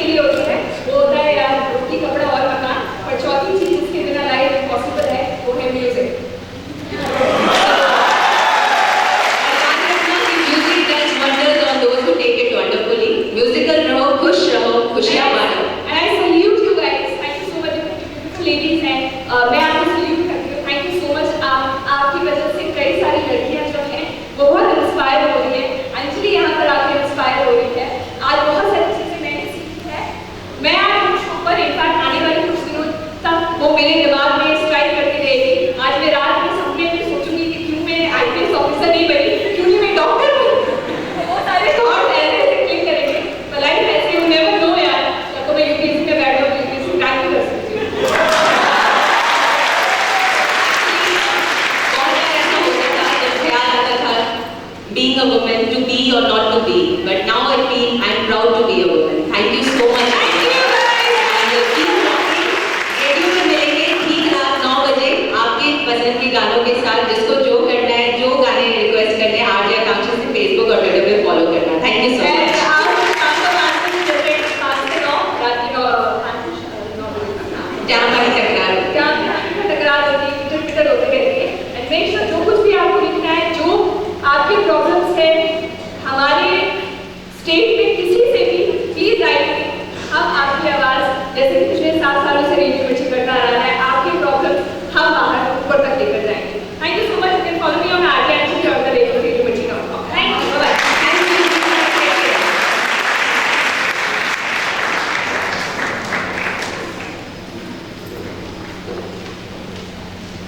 लिए होती है वो होता है यार रोटी कपड़ा और मकान, पर चौथी चीज जिसके बिना लाइफ इम्पॉसिबल है वो है music. Music does wonders on those who take it wonderfully. Musical रहो, खुश रहो, खुशियां बांटो। And I salute you guys. Thank you so much, beautiful ladies, and मैं आपको salute करती हूँ। Thank you so much। आपकी वजह से कई सारी लड़कियाँ जो हैं वो बहुत इंस्पायर हो रही है। अंजलि यहाँ पर आकर इंस्पायर हो रही है। आज बहुत सारी चीजें मैंने सीखी है। मैं आज शो पर इनफैक्ट आने वाले कुछ दिनों तक वो मेरे दिमाग में स्ट्राइक करती रहेगी। आज मैं रात में सपने में सोचूंगी कि क्यों मैं IPS ऑफिसर नहीं बनी, क्यों नहीं मैं डॉक्टर बनी। वो सारे थॉट्स ऐसे ऐसे क्लिक करेंगे। पर लाइफ ऐसे यू नेवर नो यार, या तो मैं UPSC में बैठ जाऊँ, UPSC क्रैक नहीं कर सकती हूँ। बहुत बार ऐसा होता था जब ख्याल आता था being a woman to be or not to be, but now I feel I'm proud to be a woman. Thank you so much. Thank you guys. And keep rocking. Radio पे मिलेंगे ठीक रात 9 बजे आपके पसंद के गानों के साथ। जिसको जो करना है, जो गाने रिक्वेस्ट करने हैं, आरजे आकांक्षा से फेसबुक और ट्विटर पे फॉलो करना। Thank you so much. जहाँ पर टकरार होती है, ट्विटर होते रहेंगे। एंड मेक श्योर जो कुछ भी आपको लिखना है, जो आपके प्रॉब्लम्स है हमारे स्टेट में किसी से भी, प्लीज राइट। हम आपकी आवाज जैसे कि पिछले 7 सालों से रेडियो मिर्ची करता आ रहा है, आपके प्रॉब्लम्स हम बाहर ऊपर तक लेकर जाएंगे। Thank you so much. You can follow me on RJ और the radio Mirchi dot com. Thank you. Bye.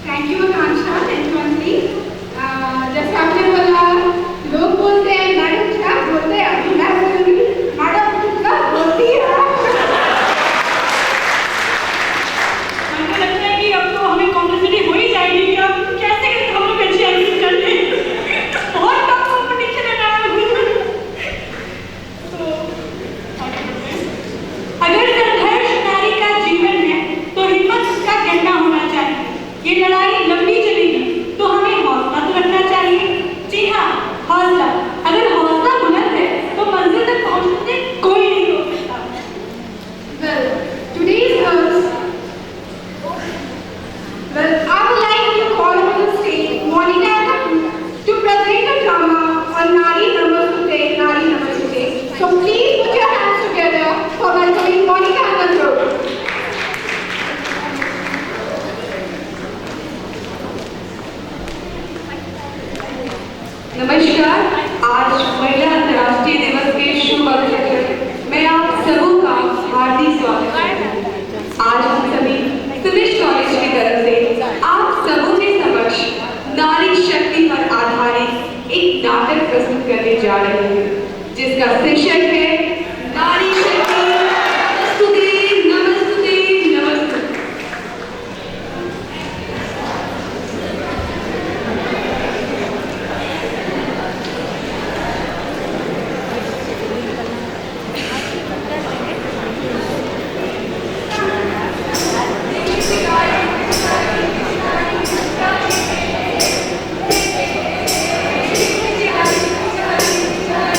Thank you Akanksha, thank you Anjali. जैसे आपने बोला, लोग बोलते हैं मैडम क्या बोलते हैं, अभी मैं बोलूँगी मैडम कितना बोलती है। हमको लगता है कि अब तो हमें कॉम्पिटिशन हो ही जाएगी कि अब कैसे करके हम लोग अच्छी एक्टिंग कर लें। बहुत टफ कॉम्पिटिशन है मैडम। तो अगर संघर्ष नारी का जीवन है तो हिम्मत उसका कहना होना चाहिए। ये लड़ाई लंबी चलेगी तो हमें हौसला तो रखना चाहिए। जी हाँ, हौसला। अगर हौसला बुलंद है तो मंजिल तक पहुंचने से कोई नहीं रोक सकता। Well, I would like to call on the stage Monica to present a drama on Nari Namastute, Nari Namastute. So please put your hands together for welcoming Monica and the group. नमस्कार। आज महिला अंतर्राष्ट्रीय दिवस के शुभ अवसर पर मैं आप सबों का हार्दिक स्वागत करती हूँ। आज हम सभी सिविल कॉलेज की तरफ से आप सबों के समक्ष नारी शक्ति पर आधारित एक नाटक प्रस्तुत करने जा रहे हैं, जिसका शीर्षक है नारी शक्ति। नमस्तुते, नमस्तुते, नमस्तुते। Thank you.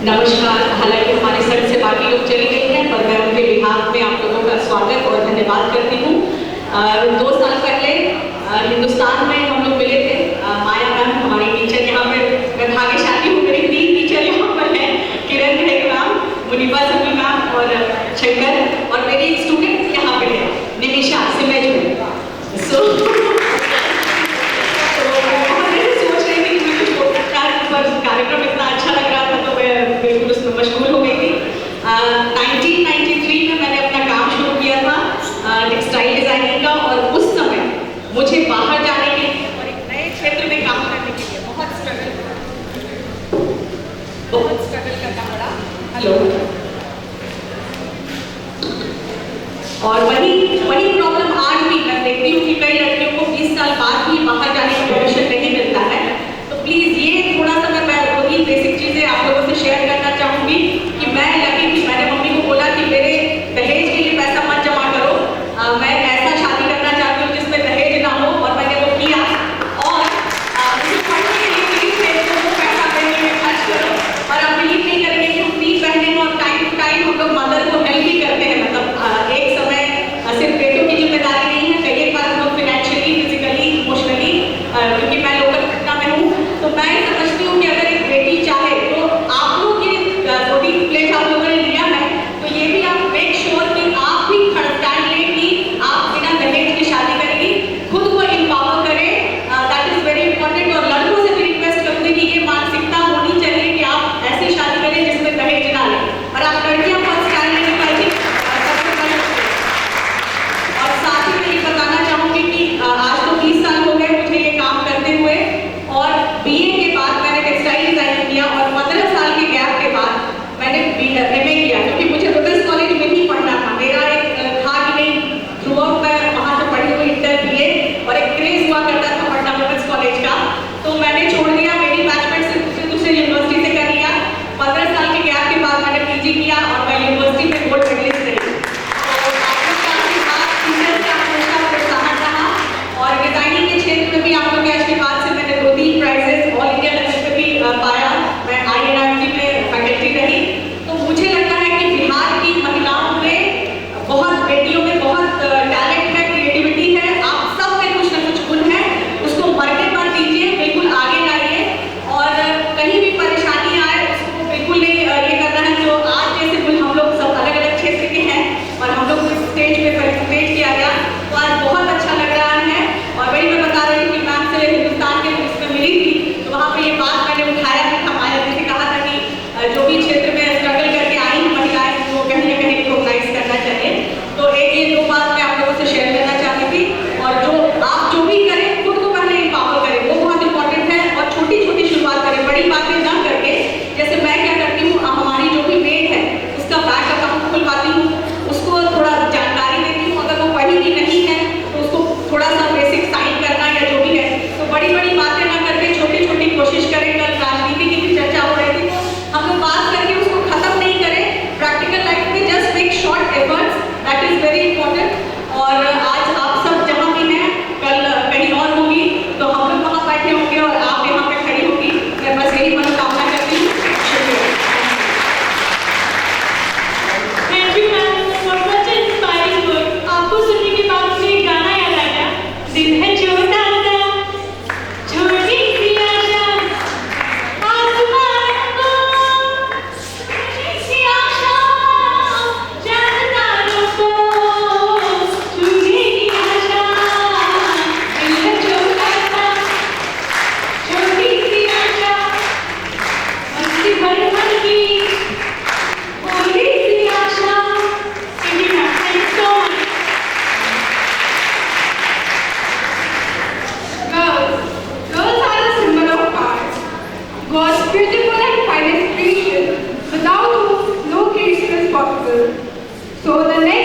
नमस्कार। हालांकि हमारे सर से बाकी लोग चली गई हैं, पर मैं उनके बिहाफ में आप लोगों का स्वागत और धन्यवाद करती हूँ। 2 साल पहले हिंदुस्तान में हम लोग मिले थे। माया मैम हमारी टीचर यहाँ पे, मैं भाग्यशाली हूँ, मेरी 3 टीचर यहाँ पर हैं, किरण खड़ेग मैम, मुनीबा समी मैम और शंकर, और मेरी एक स्टूडेंट यहाँ पे है निमिषा सिमेजू। सो कार्यक्रम इतना अच्छा लग रहा था तो मैं बिल्कुल उसमें मशगूल हो गई थी। 1993 में मैंने अपना काम शुरू किया था टेक्सटाइल डिजाइनिंग का, और उस समय मुझे बाहर जाने के लिए और एक नए क्षेत्र में काम करने के लिए बहुत स्ट्रगल करना पड़ा। हेलो। और वही प्रॉब्लम आज भी मैं देखती हूँ कि कई लड़कियों को 20 साल बाद भी बाहर जाने का परमिशन नहीं मिलता है। तो प्लीज ये थोड़ा सा मैं वही बेसिक चीजें आप लोगों से शेयर करना चाहूंगी कि मैं लगी कि मैंने मम्मी को बोला कि मेरे दहेज के लिए पैसा मत जमा करो, मैं ऐसा शादी करना चाहती हूँ जिसमें दहेज ना हो, और मैंने वो किया। और मुझे पढ़ने के लिए प्लीज मेरे को वो पैसा देने में खर्च करो। और आप बिलीव नहीं करेंगे कि 3 बहनें और टाइम टू टाइम हम लोग मदर को हेल्प भी करते हैं। मतलब एक समय सिर्फ बेटों की जिम्मेदारी नहीं है, कई बार हम लोग फिनेंशियली, फिजिकली, इमोशनली, क्योंकि मैं लोकल पटना में हूँ, तो मैं समझती हूँ कि अगर एक बेटी चाहे तो आप लोग ये 2-3 प्लेट आप लोगों ने लिया है, तो ये भी आप मेक श्योर कि आप भी स्टैंड लें कि आप बिना दहेज की शादी करेंगी, खुद को एम्पावर करें, दैट इज वेरी इंपॉर्टेंट। और लड़कों से भी रिक्वेस्ट करूँगी कि ये मानसिकता होनी चाहिए कि आप ऐसी शादी करें जिसमें दहेज ना लें, और आप लड़कियां बहुत स्टैंड लेने पाएंगी। और साथ ही मैं ये बताना चाहूँगी कि आज तो 20 साल हो गए मुझे ये काम करते हुए, और बीए के बाद मैंने टेक्सटाइल डिजाइनिंग किया, और 15 साल के गैप के बाद मैंने एमए किया, क्योंकि मुझे वुमेन्स कॉलेज में ही पढ़ना था। मेरा एक था कि नहीं, थ्रू आउट मैं वहाँ से पढ़ी हुई इंटर बीए, और एक क्रेज हुआ करता था पटना वुमेन्स कॉलेज का, तो मैंने छोड़ दिया। मेरी बैचमेट से दूसरे यूनिवर्सिटी से कर लिया। 15 साल के गैप के बाद मैंने पीजी किया, और मैं यूनिवर्सिटी में गोल्ड मेडलिस्ट रही। और डिजाइनिंग के क्षेत्र में भी आप लोग के आशीर्वाद से मैंने 2-3 प्राइजेस ऑल इंडिया लेवल पे भी पाया। मैं INRG में फैकल्टी रही। तो मुझे लगता है कि बिहार की महिलाओं में बहुत, बेटियों में बहुत टैलेंट है, क्रिएटिविटी है, आप सब में कुछ ना कुछ गुण है, उसको मरने पर दीजिए, बिल्कुल आगे लाइए, और कहीं भी परेशानी आए उसको बिल्कुल नहीं ये करना है। जो आज जैसे गुण हम लोग सब अलग अलग क्षेत्र के हैं, और हम लोग इस स्टेज पे पार्टिसिपेट किया गया, तो आज बहुत अच्छा लग रहा है। और वही मैं बता रही हूँ कि मैम से हिंदुस्तान के इसमें मिली थी, तो वहाँ पे ये बात मैंने उठाया भी था। माया जी से कहा था कि जो भी क्षेत्र में स्ट्रगल करके आई हैं महिलाएं, वो कहीं ना कहीं रिकॉग्नाइज करना चाहिए। तो एक ये 2 बात मैं आप लोगों से शेयर करना चाहती थी। और आप जो भी करें, खुद को पहले एम्पावर करें, वो बहुत इंपॉर्टेंट है, और छोटी छोटी शुरुआत करें, बड़ी बातें ना करके। जैसे मैं क्या करती हूँ, हमारी जो भी मेड है उसका बैंक अकाउंट खुलवाती हूँ, उसको थोड़ा जानकारी देती हूँ, अगर वो पढ़ी भी नहीं है तो उसको थोड़ा सा बेसिक साइन करना या जो भी है। तो बड़ी बड़ी बातें ना करके छोटी छोटी कोशिश करें। कल राजनीति की भी चर्चा हो रही थी, तो हम लोग बात करके उसको खत्म नहीं करें, प्रैक्टिकल लाइफ में just make short efforts, that is very important. और आज आप सब जहाँ भी हैं, कल कहीं और होगी तो हम लोग वहाँ बैठे होंगे और आप यहाँ पे खड़ी होगी। मैं बस यही मनोकामना करती हूँ। शुक्रिया। Thank you ma'am for such an inspiring word. आपको सुनने के बाद मुझे एक गाना याद आ गया, दिल है छोटा सा, छोटी सी आशा, आसमान को छोटी सी आशा, चांद तारों को छूने की आशा। दिल है छोटा सा, छोटी सी आशा, मस्ती भर भर की थोड़ी सी आशा। Thank you, ma'am. Thank you so much. Girls are a symbol of power. God's beautiful and finest creation, without whom no creation is possible. So the next